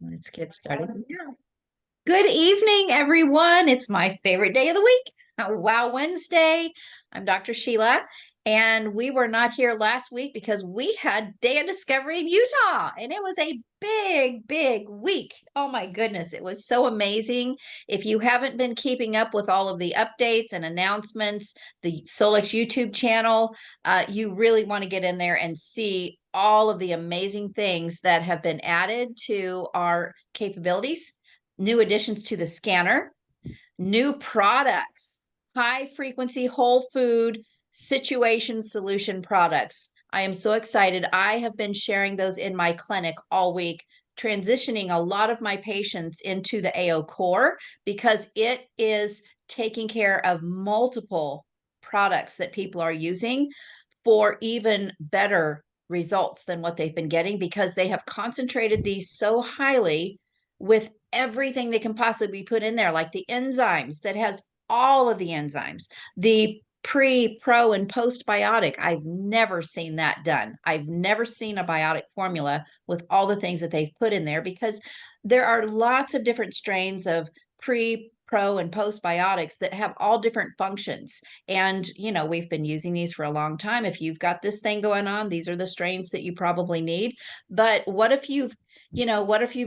Let's get started. Good evening, everyone. It's my favorite day of the week. Wow, Wednesday. I'm Dr. Sheila, and we were not here last week because we had Day of Discovery in Utah, and it was a big, big week. Oh my goodness, it was so amazing. If you haven't been keeping up with all of the updates and announcements, the Solex YouTube channel, you really want to get in there and see all of the amazing things that have been added to our capabilities, new additions to the scanner, new products, high frequency whole food situation solution products. I am so excited. I have been sharing those in my clinic all week, transitioning a lot of my patients into the AO Core because it is taking care of multiple products that people are using for even better results than what they've been getting because they have concentrated these so highly with everything they can possibly put in there, like the enzymes that has all of the enzymes, the pre, pro, and postbiotic. I've never seen that done. I've never seen a biotic formula with all the things that they've put in there because there are lots of different strains of pre, pro, and postbiotics that have all different functions. And, we've been using these for a long time. If you've got this thing going on, these are the strains that you probably need. But what if you've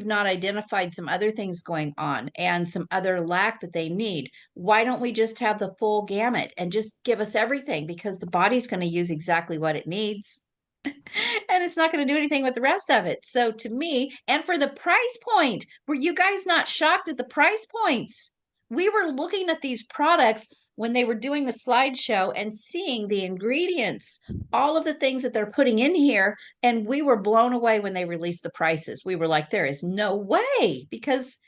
not identified some other things going on and some other lack that they need? Why don't we just have the full gamut and just give us everything? Because the body's going to use exactly what it needs. And it's not going to do anything with the rest of it. So to me, and for the price point, were you guys not shocked at the price points? We were looking at these products when they were doing the slideshow and seeing the ingredients, all of the things that they're putting in here. And we were blown away when they released the prices. We were like, there is no way, because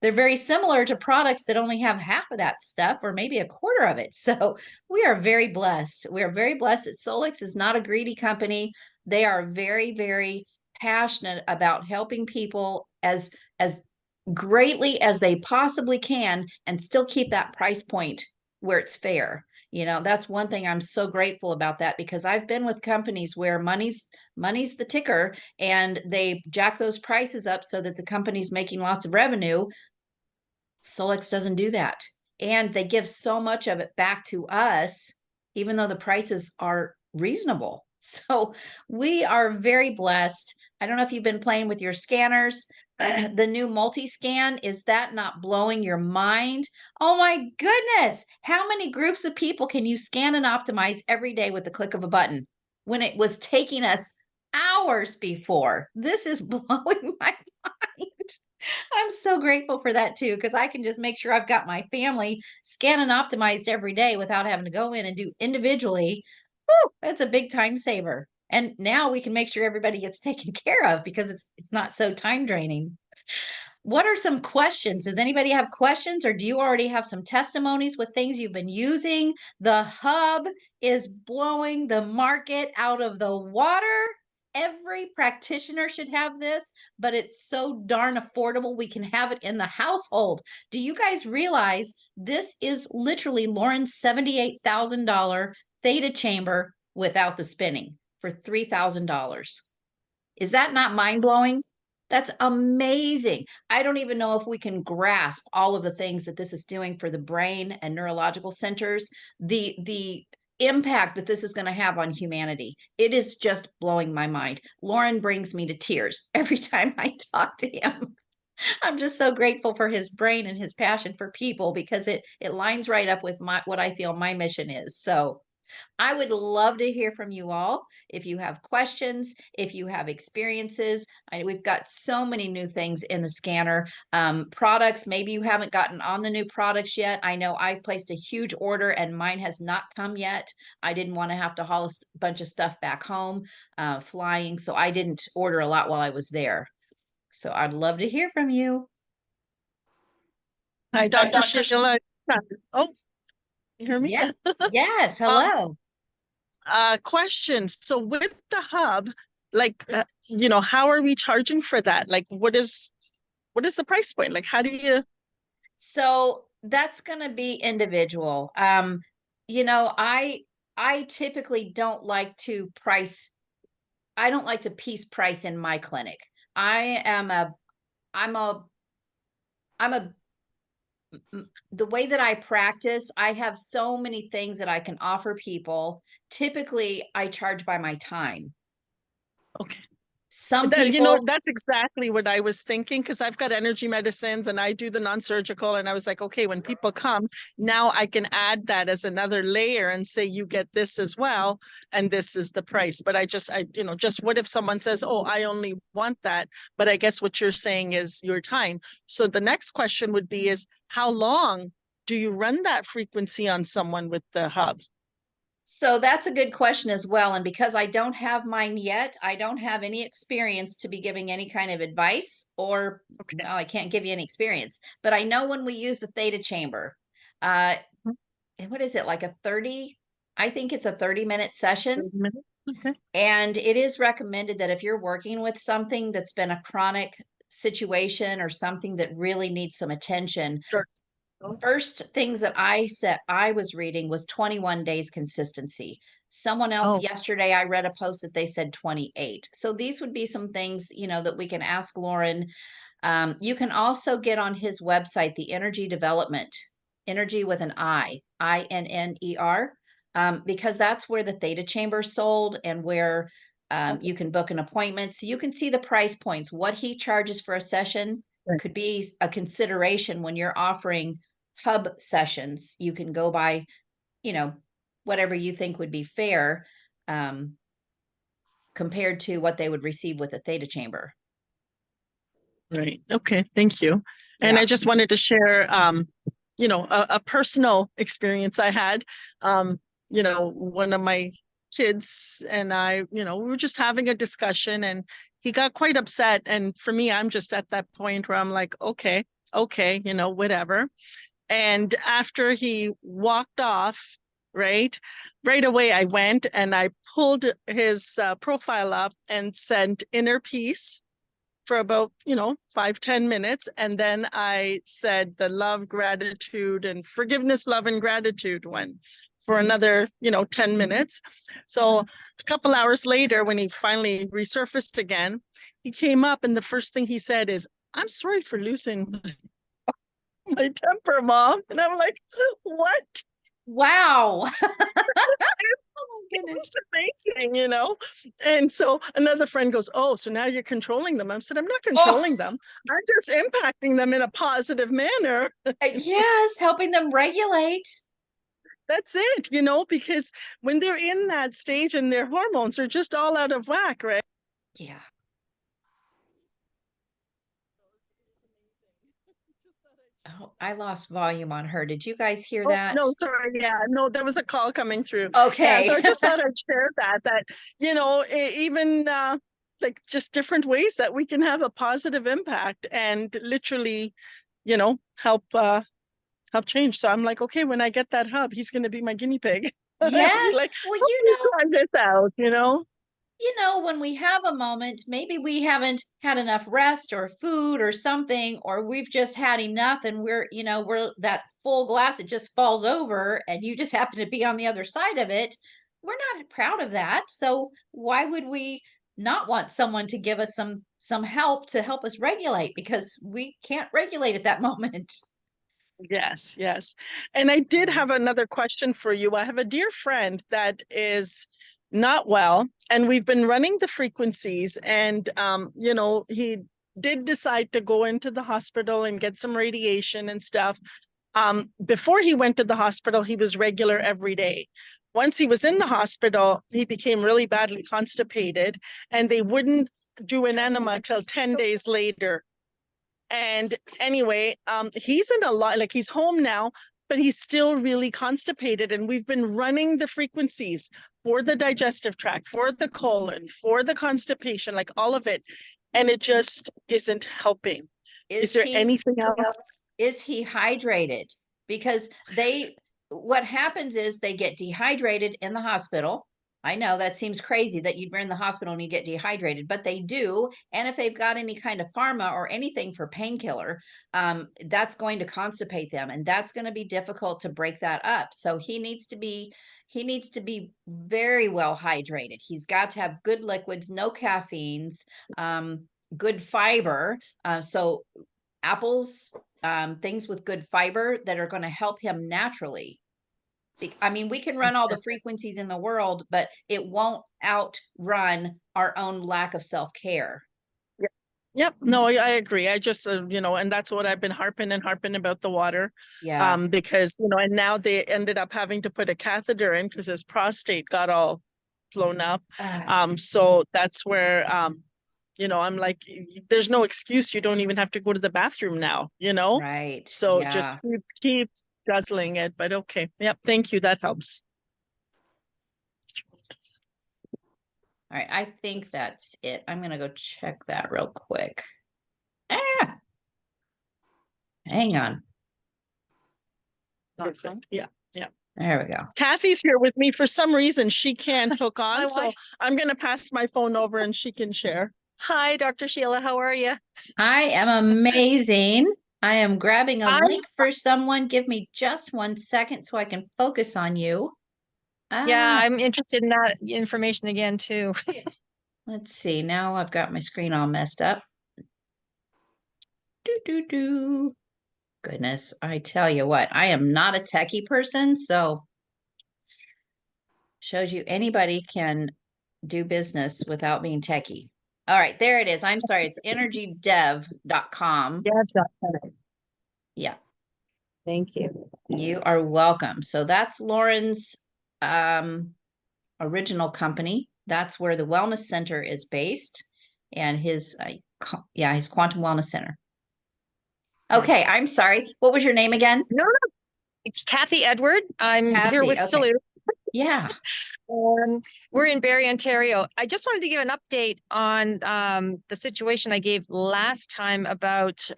they're very similar to products that only have half of that stuff or maybe a quarter of it. So we are very blessed. We are very blessed that Solex is not a greedy company. They are very, very passionate about helping people as greatly as they possibly can and still keep that price point where it's fair. That's one thing I'm so grateful about, that because I've been with companies where money's the ticker and they jack those prices up so that the company's making lots of revenue. Solex doesn't do that. And they give so much of it back to us, even though the prices are reasonable. So we are very blessed. I don't know if you've been playing with your scanners. The new multi-scan, is that not blowing your mind? Oh my goodness. How many groups of people can you scan and optimize every day with the click of a button when it was taking us hours before? This is blowing my mind. I'm so grateful for that too, because I can just make sure I've got my family scanned and optimized every day without having to go in and do individually. Whew, that's a big time saver. And now we can make sure everybody gets taken care of because it's not so time draining. What are some questions? Does anybody have questions, or do you already have some testimonies with things you've been using? The hub is blowing the market out of the water. Every practitioner should have this, but it's so darn affordable. We can have it in the household. Do you guys realize this is literally Lauren's $78,000 theta chamber without the spinning for $3,000? Is that not mind blowing? That's amazing. I don't even know if we can grasp all of the things that this is doing for the brain and neurological centers, the impact that this is going to have on humanity. It is just blowing my mind. Lauren brings me to tears every time I talk to him. I'm just so grateful for his brain and his passion for people because it lines right up with what I feel my mission is. So I would love to hear from you all. If you have questions, if you have experiences, we've got so many new things in the scanner. Products, maybe you haven't gotten on the new products yet. I know I placed a huge order and mine has not come yet. I didn't want to have to haul a bunch of stuff back home flying, so I didn't order a lot while I was there. So I'd love to hear from you. Hi, Dr. Sheila. Oh, you hear me? Yeah. Yes. Hello. Question. So with the hub, how are we charging for that? Like, what is the price point? Like, how do you? So that's going to be individual. You know, I I typically don't like to price. I don't like to piece price in my clinic. I am a I'm a I'm a the way that I practice, I have so many things that I can offer people. Typically, I charge by my time. Okay. Some That, you know, people, that's exactly what I was thinking because I've got energy medicines and I do the non-surgical. And I was like, okay, when people come, now I can add that as another layer and say, you get this as well. And this is the price. But just what if someone says, oh, I only want that. But I guess what you're saying is your time. So the next question would be is how long do you run that frequency on someone with the hub? so that's a good question as well. And because I don't have mine yet, I don't have any experience to be giving any kind of advice, or Okay. no, I can't give you any experience. But I know when we use the theta chamber, uh, what is it, like a 30? I think it's a 30-minute session. 30 minutes. Okay. And it is recommended that if you're working with something that's been a chronic situation or something that really needs some attention, Sure. first things that I said I was reading was 21 days consistency. Someone else Oh, yesterday, I read a post that they said 28. So these would be some things, that we can ask Lauren. You can also get on his website, the Energy Development, energy with an Inner, because that's where the Theta Chamber sold and where you can book an appointment. So you can see the price points. What he charges for a session right. could be a consideration when you're offering hub sessions. You can go by, you know, whatever you think would be fair um, compared to what they would receive with a Theta Chamber. Right. Okay. Thank you. And Yeah. I just wanted to share, a personal experience I had. One of my kids and I, we were just having a discussion and he got quite upset. And for me, I'm just at that point where I'm like, okay, whatever. And after he walked off, right away, I went and I pulled his profile up and sent inner peace for about 5-10 minutes, and then I said the love, gratitude, and forgiveness, love, and gratitude one for another 10 minutes. So a couple hours later, when he finally resurfaced again, he came up and the first thing he said is, I'm sorry for losing my temper, mom. And I'm like, what? Wow. Oh, goodness. It's amazing. And so another friend goes, oh, so now you're controlling them. I said, I'm not Oh, controlling them. I'm just impacting them in a positive manner. yes, helping them regulate. That's it, because when they're in that stage and their hormones are just all out of whack, right? Yeah. Oh, I lost volume on her. Did you guys hear Oh, that? no, sorry. Yeah, no, there was a call coming through. Yeah, so Okay. I just thought I'd share that, even like just different ways that we can have a positive impact and literally, help change. So I'm like, okay, when I get that hub, he's going to be my guinea pig. I'll be Yes. like, Well, help me try this out. when we have a moment, maybe we haven't had enough rest or food or something, or we've just had enough and we're that full glass, it just falls over and you just happen to be on the other side of it. We're not proud of that. So why would we not want someone to give us some help to help us regulate because we can't regulate at that moment? Yes, yes. And I did have another question for you. I have a dear friend that is not well, and we've been running the frequencies, and he did decide to go into the hospital and get some radiation and stuff. Before he went to the hospital, he was regular every day. Once he was in the hospital, he became really badly constipated, and they wouldn't do an enema till 10 days later. And anyway, he's in a lot, like he's home now, but he's still really constipated. And we've been running the frequencies for the digestive tract, for the colon, for the constipation, like all of it. And it just isn't helping. Is Is there he anything else? is he hydrated? Because what happens is they get dehydrated in the hospital. I know that seems crazy that you'd be in the hospital and you get dehydrated, but they do. And if they've got any kind of pharma or anything for painkiller, that's going to constipate them, and that's going to be difficult to break that up. So he needs to be very well hydrated. He's got to have good liquids, no caffeines. good fiber. So apples, things with good fiber that are going to help him naturally. I mean, we can run all the frequencies in the world, but it won't outrun our own lack of self-care. Yep. Yep. No, I agree. I just, and that's what I've been harping and harping about the water, Yeah. because, and now they ended up having to put a catheter in because his prostate got all blown up. So that's where, I'm like, there's no excuse. You don't even have to go to the bathroom now, Right. So just Yeah. keep guzzling it. But okay. Yep. Thank you. That helps. All right. I think that's it. I'm going to go check that real quick. Ah, hang on. Perfect. Yeah. Yeah. There we go. Kathy's here with me. For some reason, she can't hook on. So I'm going to pass my phone over and she can share. Hi, Dr. Sheila. How are you? I am amazing. I am grabbing a I'm link for someone. Give me just 1 second so I can focus on you. Yeah, I'm interested in that information again too. Let's see. Now I've got my screen all messed up. Do, do, do. Goodness, I tell you what, I am not a techie person, so shows you anybody can do business without being techie. All right, there it is. I'm sorry, it's energydev.com. Yeah, Yeah, thank you. you are welcome. So that's Lauren's original company. That's where the wellness center is based, and his his quantum wellness center. Okay, I'm sorry. What was your name again? No, it's Kathy Edward. I'm here Kathy. with Okay. Shalou. Yeah. We're in Barrie, Ontario. I just wanted to give an update on the situation I gave last time about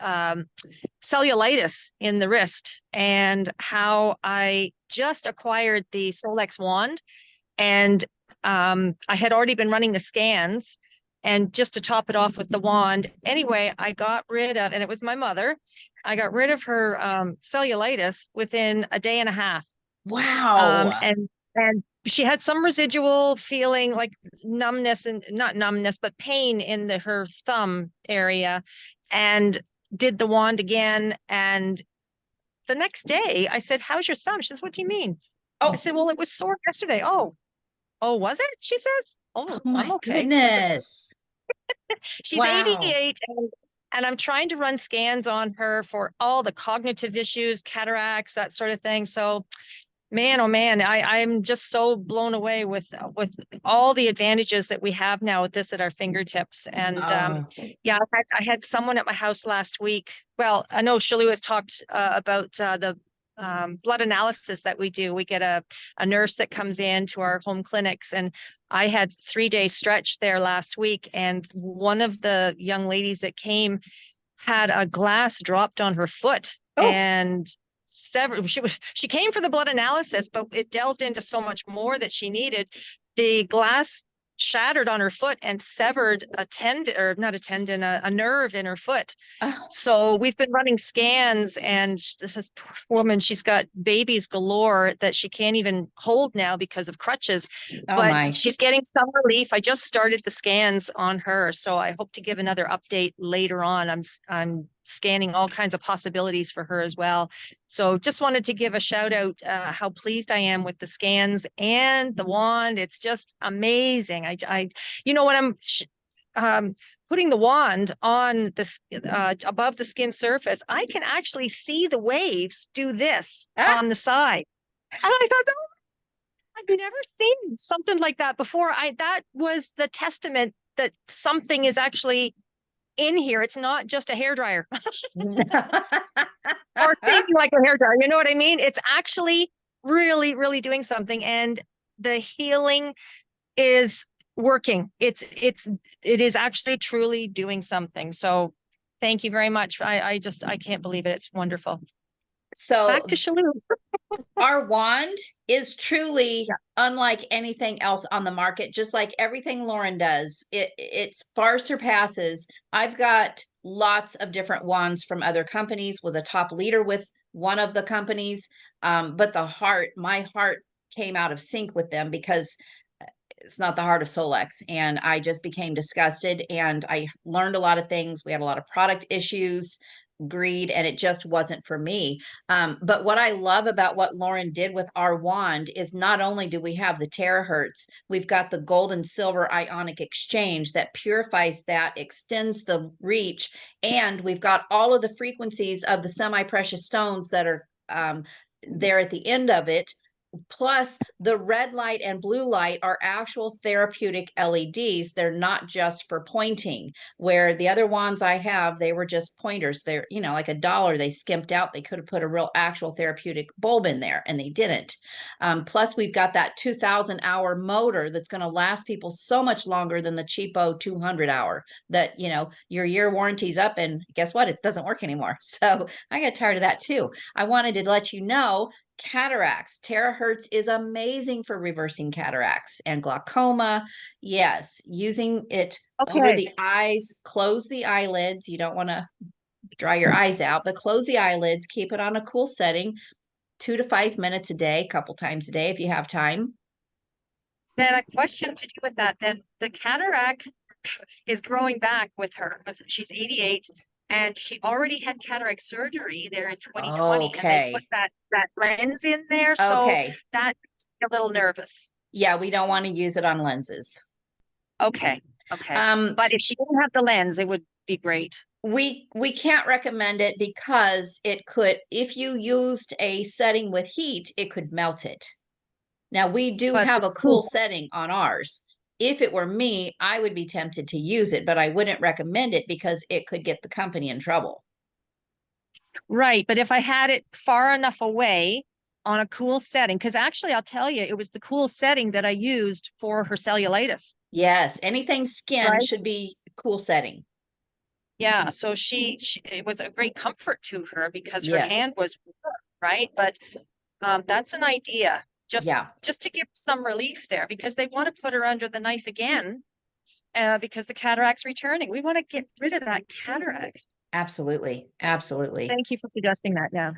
cellulitis in the wrist and how I just acquired the Solex wand. And I had already been running the scans. And just to top it off with the wand, anyway, I got rid of, and it was my mother, I got rid of her cellulitis within a day and a half. Wow. And she had some residual feeling like numbness and not numbness, but pain in her thumb area, and did the wand again. And the next day I said, "How's your thumb?" She says, "What do you mean?" Oh, I said, "Well, it was sore yesterday." Oh, was it? She says. oh I'm my okay. goodness. She's Wow. 88 and I'm trying to run scans on her for all the cognitive issues, cataracts, that sort of thing. So man, oh man, I'm just so blown away with all the advantages that we have now with this at our fingertips. And Oh, yeah, I had someone at my house last week. Well, I know Shalou has talked about the blood analysis that we do. We get a nurse that comes in to our home clinics, and I had 3 day stretch there last week. And one of the young ladies that came had a glass dropped on her foot oh, and severed. She came for the blood analysis, but it delved into so much more that she needed. The glass shattered on her foot and severed a tendon, or not a tendon, a nerve in her foot. oh, So we've been running scans, and this poor woman, she's got babies galore that she can't even hold now because of crutches, oh but my. she's getting some relief. I just started the scans on her, so I hope to give another update later on. I'm scanning all kinds of possibilities for her as well. So just wanted to give a shout out how pleased I am with the scans and the wand. It's just amazing. When I'm putting the wand on the above the skin surface, I can actually see the waves do this Ah, on the side. And I thought, oh, I've never seen something like that before. That was the testament that something is actually in here. It's not just a hairdryer or thinking like a hairdryer. You know what I mean? It's actually really, really doing something. And the healing is working. It is actually truly doing something. So thank you very much. I can't believe it. It's wonderful. Back so to Shalou. our wand is truly Yeah. unlike anything else on the market, just like everything Lauren does. It's far surpasses. I've got lots of different wands from other companies, was a top leader with one of the companies. But my heart came out of sync with them because it's not the heart of Solex. And I just became disgusted and I learned a lot of things. We had a lot of product issues, greed, and it just wasn't for me. But what I love about what Lauren did with our wand is not only do we have the terahertz, we've got the gold and silver ionic exchange that purifies that, extends the reach, and we've got all of the frequencies of the semi-precious stones that are there at the end of it. Plus, the red light and blue light are actual therapeutic LEDs. They're not just for pointing, where the other wands I have, they were just pointers. They're, you know, like $1, they skimped out. They could have put a real actual therapeutic bulb in there, and they didn't. Plus, we've got that 2,000-hour motor that's going to last people so much longer than the cheapo 200-hour that, you know, your year warranty's up, and guess what? It doesn't work anymore. So I got tired of that too. I wanted to let you know cataracts. Terahertz is amazing for reversing cataracts and glaucoma. Yes, using it over Okay. the eyes, close the eyelids. You don't want to dry your eyes out, but close the eyelids, keep it on a cool setting, 2 to 5 minutes a day, a couple times a day if you have time. Then a question to do with that, then the cataract is growing back with her. She's 88 and she already had cataract surgery there in 2020 and they put Okay. that lens in there. So Okay. that a little nervous. Yeah, we don't want to use it on lenses. Okay. Okay. Um, But if she didn't have the lens, it would be great. we can't recommend it because it could, if you used a setting with heat, it could melt it. Now we do But have a cool setting on ours. If it were me, I would be tempted to use it, but I wouldn't recommend it because it could get the company in trouble. right. But if I had it far enough away on a cool setting, because actually I'll tell you, it was the cool setting that I used for her cellulitis. Yes, anything skin Right. should be cool setting. Yeah. So she it was a great comfort to her because her Yes. hand was warm, right. But that's an idea. Yeah, Just to give some relief there because they want to put her under the knife again because the cataract's returning. We want to get rid of that cataract. absolutely. Absolutely. Thank you for suggesting that. Yeah.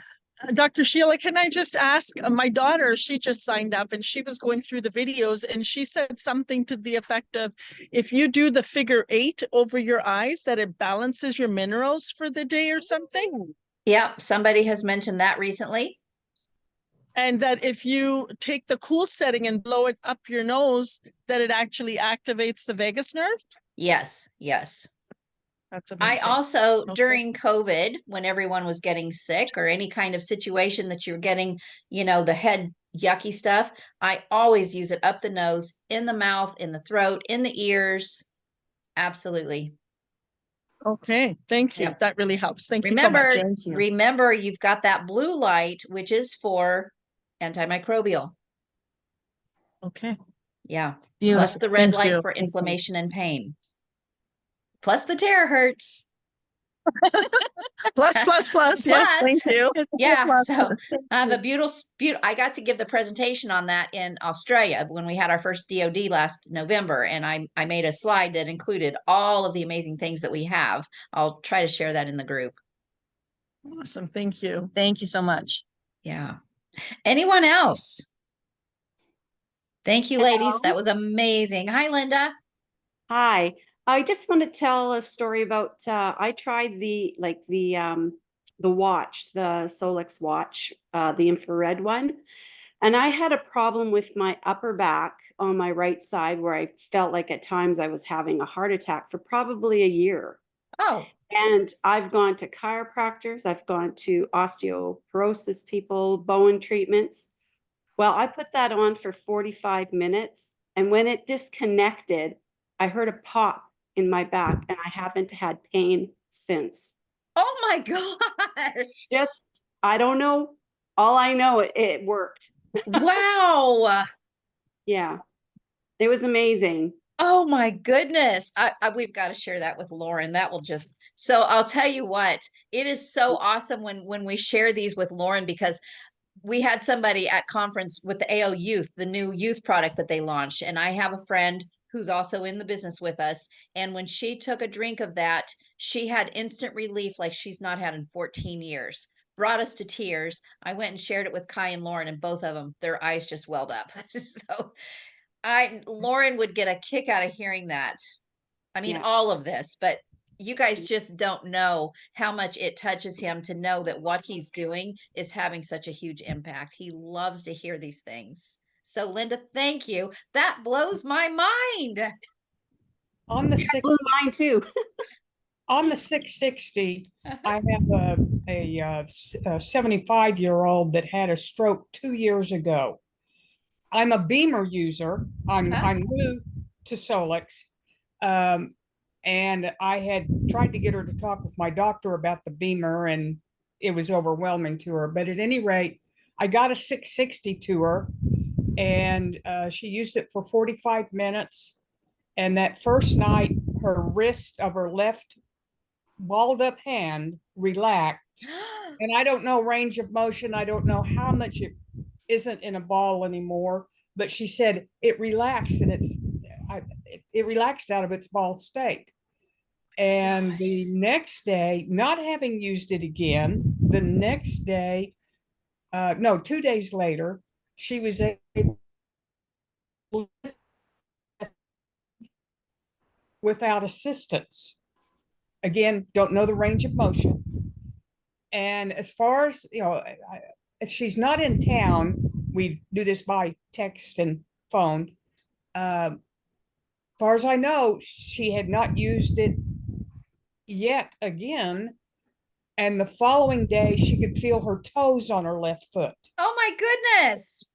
Dr. Sheila, can I just ask? My daughter, she just signed up and she was going through the videos and she said something to the effect of if you do the figure 8 over your eyes, that it balances your minerals for the day or something. Yeah, somebody has mentioned that recently. And that if you take the cool setting and blow it up your nose, that it actually activates the vagus nerve. Yes, yes. That's I amazing. also, Okay. during COVID, when everyone was getting sick or any kind of situation that you're getting, you know, the head yucky stuff, I always use it up the nose, in the mouth, in the throat, in the ears. Absolutely. Okay. Thank you. Yep. That really helps. Thank you so Remember, much. Thank you. remember, you've got that blue light, which is for antimicrobial. Okay. Yeah. Plus Beautiful. the red Thank light you. for inflammation and pain. Plus the terahertz. Plus, plus, plus. Yes. Thank Plus, you. yeah. So I have you. a beautiful. I got to give the presentation on that in Australia when we had our first DoD last November, and I made a slide that included all of the amazing things that we have. I'll try to share that in the group. Awesome. Thank you. Thank you so much. Yeah. Anyone else? Thank you, ladies. That Hello. was amazing. Hi, Linda. Hi. I just want to tell a story about I tried the watch, the Solex watch, the infrared one, and I had a problem with my upper back on my right side where I felt like at times I was having a heart attack for probably a year. Oh, And I've gone to chiropractors, I've gone to osteoporosis people, Bowen treatments. Well, I put that on for 45 minutes, and when it disconnected, I heard a pop in my back, and I haven't had pain since. oh my gosh. Just, I don't know. All I know, it worked. Wow. Yeah, it was amazing. Oh my goodness. We've got to share that with Lauren. That will just, so I'll tell you what, it is so awesome when we share these with Lauren because we had somebody at conference with the AO Youth, the new youth product that they launched. And I have a friend who's also in the business with us. And when she took a drink of that, she had instant relief like she's not had in 14 years. Brought us to tears. I went and shared it with Kai and Lauren, and both of them, their eyes just welled up. So Lauren would get a kick out of hearing that. I mean, Yeah. all of this, but you guys just don't know how much it touches him to know that what he's doing is having such a huge impact. He loves to hear these things. So, Linda, thank you. That blows my mind. On the Blew mine too. 660, I have a 75-year-old that had a stroke 2 years ago. I'm a Beamer user. I'm new to Solix. And I had tried to get her to talk with my doctor about the Beamer, and it was overwhelming to her. But at any rate, I got a 660 to her, and she used it for 45 minutes. And that first night, her wrist of her left balled up hand relaxed. And I don't know range of motion. I don't know how much it isn't in a ball anymore, but she said it relaxed, and it relaxed out of its ball state. And the next day, not having used it again, the next day, no, 2 days later, she was able without assistance. Again, don't know the range of motion. And as far as, she's not in town. We do this by text and phone. As far as I know, she had not used it yet again. And the following day, she could feel her toes on her left foot. Oh my goodness.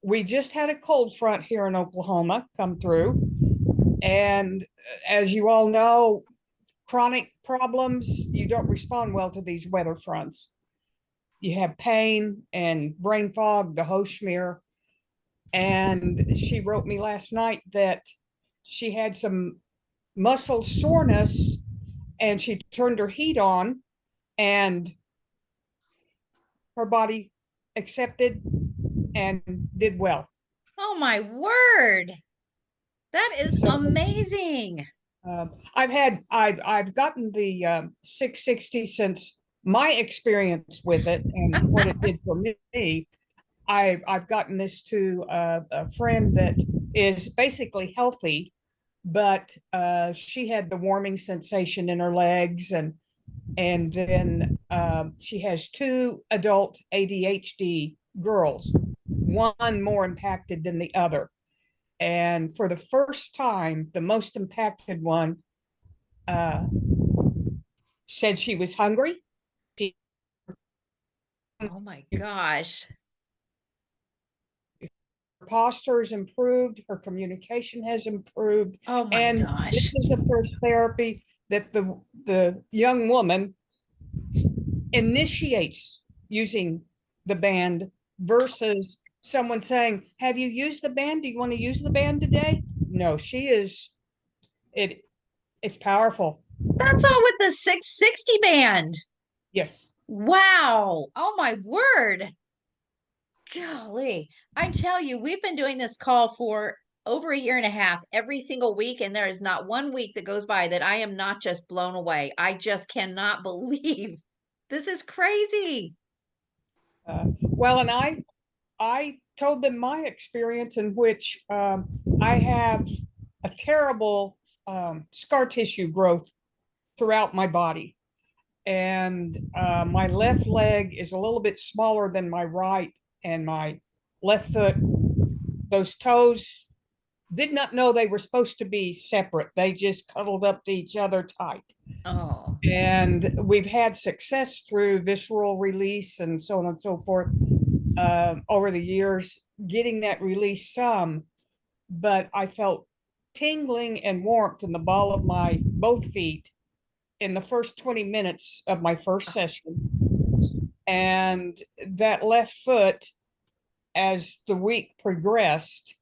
We just had a cold front here in Oklahoma come through. And as you all know, chronic problems, you don't respond well to these weather fronts. You have pain and brain fog, the Hoshmere. And she wrote me last night that she had some muscle soreness, and she turned her heat on, and her body accepted and did well. Oh my word. That is amazing. I've gotten the 660 since my experience with it and what it did for me. I've gotten this to a friend that is basically healthy, but she had the warming sensation in her legs, and then she has 2 adult ADHD girls, one more impacted than the other. And for the first time, the most impacted one said she was hungry. Oh my gosh. Her posture has improved, her communication has improved. Oh my and gosh. This is the first therapy that the young woman initiates using the band versus someone saying, have you used the band? Do you want to use the band today? No, it's powerful. That's all with the 660 band. Yes. Wow. Oh my word. Golly. I tell you, we've been doing this call for over a year and a half every single week, and there is not one week that goes by that I am not just blown away. I just cannot believe this is crazy. Well, and I told them my experience in which I have a terrible scar tissue growth throughout my body. And my left leg is a little bit smaller than my right, and my left foot, those toes, did not know they were supposed to be separate. They just cuddled up to each other tight. Oh. And we've had success through visceral release and so on and so forth over the years, getting that release some. But I felt tingling and warmth in the ball of my both feet in the first 20 minutes of my first session. And that left foot, as the week progressed,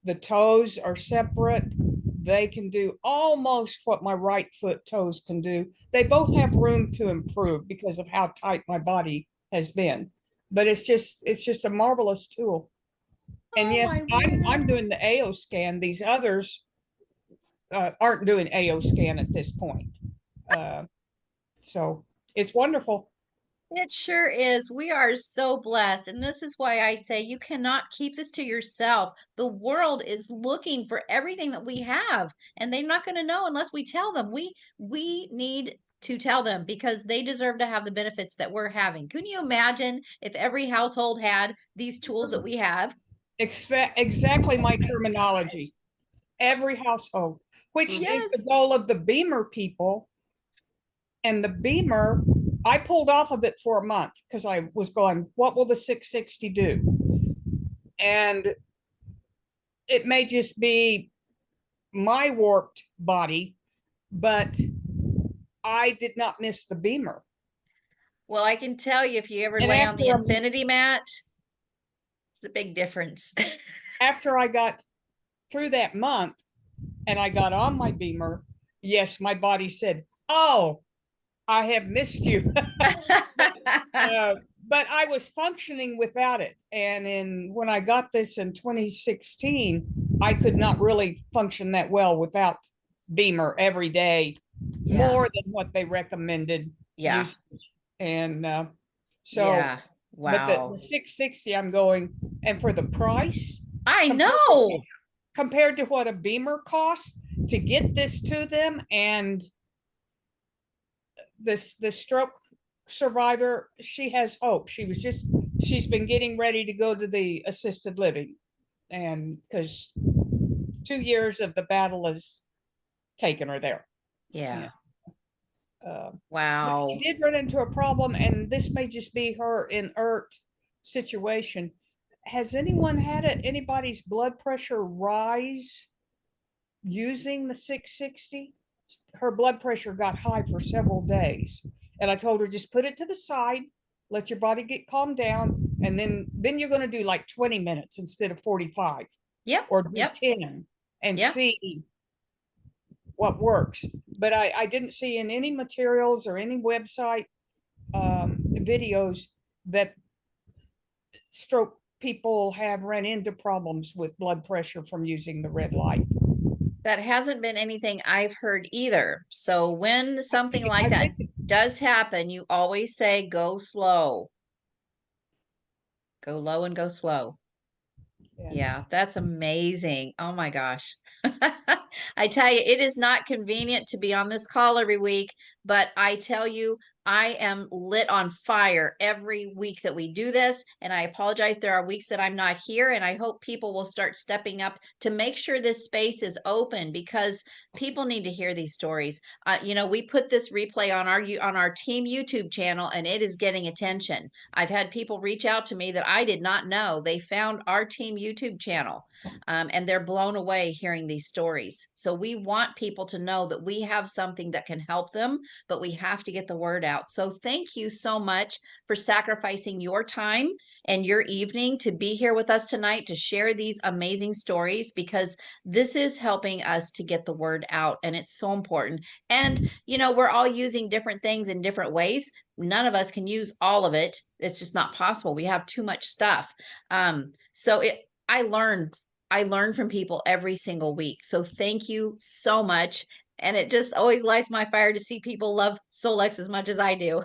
the toes are separate. They can do almost what my right foot toes can do. They both have room to improve because of how tight my body has been. But it's just a marvelous tool. And yes, I'm doing the AO scan. These others aren't doing AO scan at this point. So it's wonderful. It sure is. We are so blessed. And this is why I say you cannot keep this to yourself. The world is looking for everything that we have, and they're not going to know unless we tell them. We need to tell them because they deserve to have the benefits that we're having. Can you imagine if every household had these tools that we have? Exactly my terminology. Every household, which is the Yes. goal of the Beamer people. And the Beamer, I pulled off of it for a month because I was going, what will the 660 do? And it may just be my warped body, but I did not miss the Beamer. Well, I can tell you if you ever And lay on the infinity mat, it's a big difference. after I got through that month and I got on my Beamer, yes, my body said, oh, I have missed you. But I was functioning without it. And when I got this in 2016, I could not really function that well without Beamer every day, Yeah. more than what they recommended Yeah. usage. And so, Yeah. but the Wow. 660, I'm going, and for the price, I know. compared to what a Beamer costs to get this to them, and the stroke survivor, she has hope. She's been getting ready to go to the assisted living, and because 2 years of the battle has taken her there. Yeah. But Wow. she did run into a problem, and this may just be her inert situation. Has anyone had anybody's blood pressure rise using the 660? Her blood pressure got high for several days. And I told her, just put it to the side, let your body get calmed down. And then you're going to do like 20 minutes instead of 45. Yep. Or do Yep. 10 and Yep. see what works. But I didn't see in any materials or any website videos that stroke people have run into problems with blood pressure from using the red light. That hasn't been anything I've heard either. So when something like I that think does happen, you always say go slow. Go low and go slow. Yeah, that's amazing. Oh my gosh. I tell you, it is not convenient to be on this call every week, but I tell you, I am lit on fire every week that we do this. And I apologize. There are weeks that I'm not here, and I hope people will start stepping up to make sure this space is open because people need to hear these stories. We put this replay on our team YouTube channel, and it is getting attention. I've had people reach out to me that I did not know. They found our team YouTube channel, and they're blown away hearing these stories. So we want people to know that we have something that can help them, but we have to get the word out. So thank you so much for sacrificing your time and your evening to be here with us tonight to share these amazing stories, because this is helping us to get the word out, and it's so important. And we're all using different things in different ways. None of us can use all of it. It's just not possible. We have too much stuff. So I learn from people every single week. So thank you so much. And it just always lights my fire to see people love Solex as much as I do.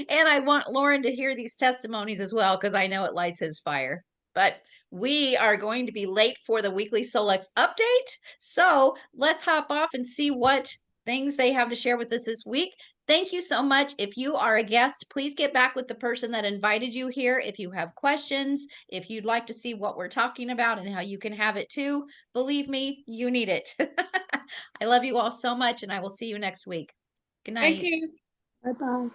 And I want Lauren to hear these testimonies as well, because I know it lights his fire. But we are going to be late for the weekly Solex update. So let's hop off and see what things they have to share with us this week. Thank you so much. If you are a guest, please get back with the person that invited you here. If you have questions, if you'd like to see what we're talking about and how you can have it too, believe me, you need it. I love you all so much, and I will see you next week. Good night. thank you. Bye-bye.